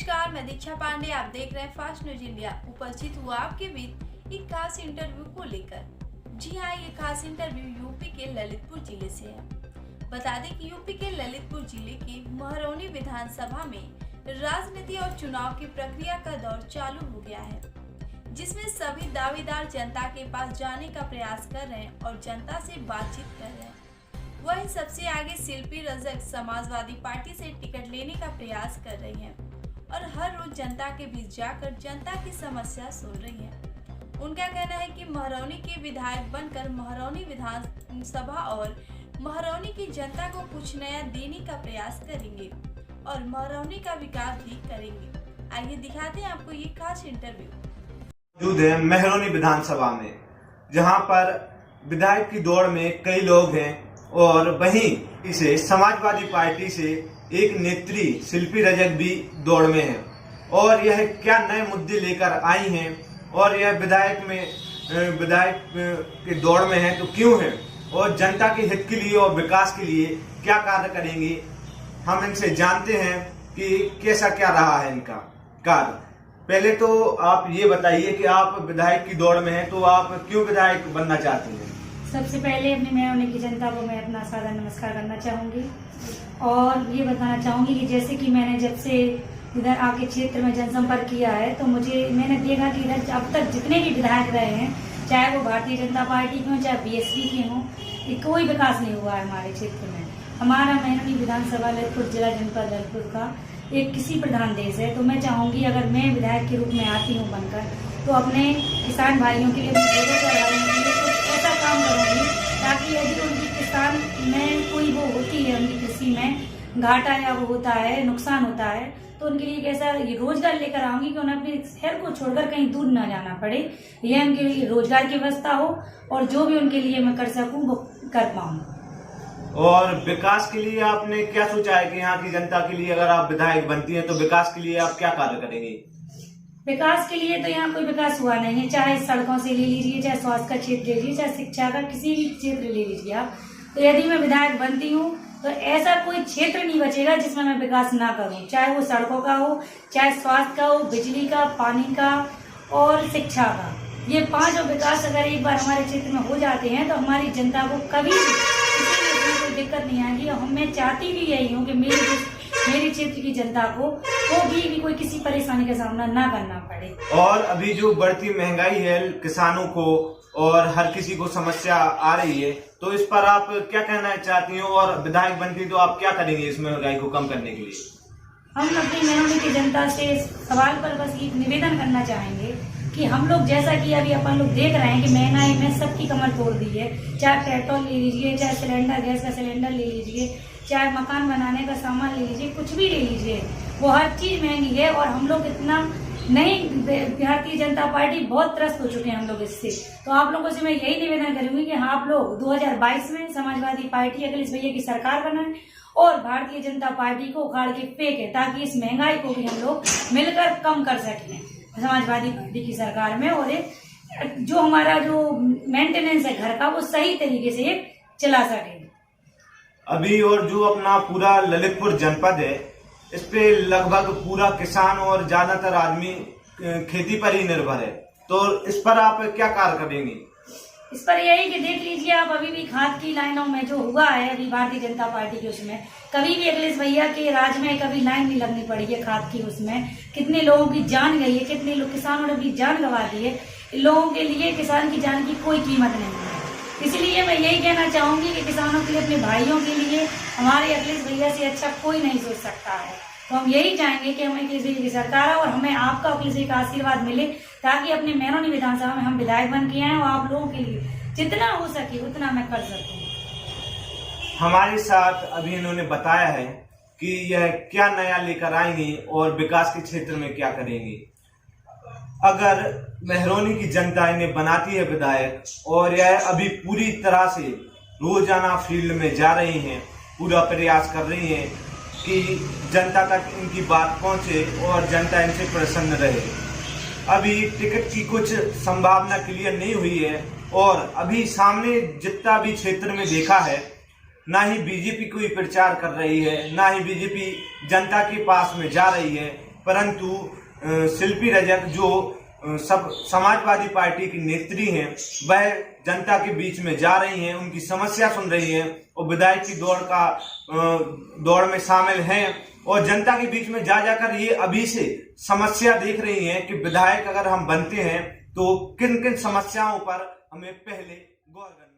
नमस्कार, मैं दीक्षा पांडे। आप देख रहे हैं फास्ट न्यूज इंडिया। उपस्थित हुआ आपके बीच एक खास इंटरव्यू को लेकर। जी हाँ, ये खास इंटरव्यू यूपी के ललितपुर जिले से है। बता दें कि यूपी के ललितपुर जिले की महरौनी विधानसभा में राजनीति और चुनाव की प्रक्रिया का दौर चालू हो गया है, जिसमें सभी दावेदार जनता के पास जाने का प्रयास कर रहे हैं और जनता से बातचीत कर रहे हैं। वहीं सबसे आगे शिल्पी रजक समाजवादी पार्टी से टिकट लेने का प्रयास कर रही हैं और हर रोज जनता के बीच जाकर जनता की समस्या सुन रही हैं। उनका कहना है कि महरौनी के विधायक बनकर महरौनी विधानसभा और महरौनी की जनता को कुछ नया देने का प्रयास करेंगे और महरौनी का विकास भी करेंगे। आइए दिखाते हैं आपको ये खास इंटरव्यू। मौजूद है महरौनी विधानसभा में, जहां पर विधायक की दौड़ में कई लोग हैं और वहीं इसे समाजवादी पार्टी से एक नेत्री शिल्पी रजक भी दौड़ में है और यह क्या नए मुद्दे लेकर आई हैं और यह विधायक के दौड़ में है तो क्यों है और जनता के हित के लिए और विकास के लिए क्या कार्य करेंगे, हम इनसे जानते हैं कि कैसा क्या रहा है इनका कार्य। पहले तो आप ये बताइए कि आप विधायक की दौड़ में हैं तो आप क्यों विधायक बनना चाहती हैं? सबसे पहले अपनी महरौनी की जनता को मैं अपना सादर नमस्कार करना चाहूँगी और ये बताना चाहूँगी कि जैसे कि मैंने जब से इधर आके क्षेत्र में जनसंपर्क किया है तो मैंने देखा कि इधर अब तक जितने भी विधायक रहे हैं, चाहे वो भारतीय जनता पार्टी के हों चाहे बीएसपी के हों, कोई विकास नहीं हुआ है हमारे क्षेत्र में। हमारा महरौनी विधानसभा ललितपुर जिला जनपद ललितपुर का एक कृषि प्रधान देश है, तो मैं चाहूँगी अगर मैं विधायक के रूप में आती हूँ बनकर तो अपने किसान भाइयों के लिए, अपने बेरोजगार भाइयों के लिए कुछ ऐसा काम करूँगी ताकि यदि उनकी किसान में कोई वो होती है, उनकी कृषि में घाटा या वो होता है, नुकसान होता है, तो उनके लिए एक ऐसा रोजगार लेकर आऊंगी कि उन्हें अपने शहर को छोड़कर कहीं दूर न जाना पड़े। यह उनके लिए रोजगार की व्यवस्था हो और जो भी उनके लिए मैं कर सकूं वो कर पाऊँ। और विकास के लिए आपने क्या सोचा है कि यहाँ की जनता के लिए अगर आप विधायक बनती हैं तो विकास के लिए आप क्या कार्य करेंगे? विकास के लिए तो यहाँ कोई विकास हुआ नहीं है, चाहे सड़कों से ले लीजिए, चाहे स्वास्थ्य का क्षेत्र ले लीजिए, चाहे शिक्षा का किसी भी क्षेत्र ले लीजिए आप। तो यदि मैं विधायक बनती हूँ तो ऐसा कोई क्षेत्र नहीं बचेगा जिसमें मैं विकास ना करूँ, चाहे वो सड़कों का हो, चाहे स्वास्थ्य का हो, बिजली का, पानी का और शिक्षा का। ये पांचों विकास अगर एक बार हमारे क्षेत्र में हो जाते हैं तो हमारी जनता को कभी कोई दिक्कत नहीं आएगी। और मैं चाहती भी यही हूँ कि मेरे क्षेत्र की जनता को भी कोई किसी परेशानी का सामना ना करना पड़े। और अभी जो बढ़ती महंगाई है किसानों को और हर किसी को समस्या आ रही है, तो इस पर आप क्या कहना चाहती हो और विधायक बनती तो आप क्या करेंगे इस महंगाई को कम करने के लिए? हम अपनी महरौनी की जनता से सवाल पर बस एक निवेदन करना चाहेंगे कि हम लोग जैसा कि अभी अपन लोग देख रहे हैं कि महंगाई में सबकी कमर तोड़ दी है, चाहे पेट्रोल ले लीजिए, चाहे सिलेंडर, गैस का सिलेंडर ले लीजिए, चाहे मकान बनाने का सामान ले लीजिए, कुछ भी ले लीजिए, वो हर चीज महंगी है। और हम लोग इतना नहीं, भारतीय जनता पार्टी बहुत त्रस्त हो चुके हैं हम लोग इससे। तो आप लोगों से मैं यही निवेदन करूंगी कि आप लोग 2022 में समाजवादी पार्टी अखिलेश भैया की सरकार बनाएं और भारतीय जनता पार्टी को उखाड़ के फेंके ताकि इस महंगाई को भी हम लोग मिलकर कम कर सकें समाजवादी पार्टी की सरकार में, और एक जो हमारा जो मेंटेनेंस है घर का वो सही तरीके से ये चला सके। अभी और जो अपना पूरा ललितपुर जनपद है इस पे लगभग पूरा किसान और ज्यादातर आदमी खेती पर ही निर्भर है, तो इस पर आप क्या कार्य करेंगे? इस पर यही कि देख लीजिए आप, अभी भी खाद की लाइनों में जो हुआ है अभी भारतीय जनता पार्टी के उसमें कभी भी अखिलेश भैया के राज में कभी लाइन नहीं लगनी पड़ी है खाद की। उसमें कितने लोगों की जान गई है, कितने लोग किसानों ने भी जान गंवा दी है। लोगों के लिए किसान की जान की कोई कीमत नहीं है। इसलिए मैं यही कहना चाहूंगी कि किसानों के लिए, अपने भाइयों के लिए हमारे अखिलेश भैया से अच्छा कोई नहीं सोच सकता है। तो हम यही चाहेंगे कि हमें अखिलेश भैया की सरकार है और हमें आपका अखिलेश भैया का आशीर्वाद मिले ताकि अपने महरौनी विधानसभा में हम विधायक बन के आए और आप लोगों के लिए जितना हो सके उतना मैं कर सकूं। हमारे साथ अभी इन्होंने बताया है कि यह क्या नया लेकर आएंगी और विकास के क्षेत्र में क्या करेंगी। अगर महरौनी की जनता इन्हें बनाती है विधायक और यह अभी पूरी तरह से रोजाना फील्ड में जा रही हैं, पूरा प्रयास कर रही हैं कि जनता तक इनकी बात पहुंचे और जनता इनसे प्रसन्न रहे। अभी टिकट की कुछ संभावना क्लियर नहीं हुई है और अभी सामने जितना भी क्षेत्र में देखा है, ना ही बीजेपी कोई प्रचार कर रही है, ना ही बीजेपी जनता के पास में जा रही है। परंतु शिल्पी रजक जो सब समाजवादी पार्टी की नेत्री हैं, वह जनता के बीच में जा रही हैं, उनकी समस्या सुन रही हैं और विधायक की दौड़ में शामिल हैं और जनता के बीच में जा जाकर ये अभी से समस्या देख रही हैं कि विधायक अगर हम बनते हैं तो किन किन समस्याओं पर हमें पहले गौर करना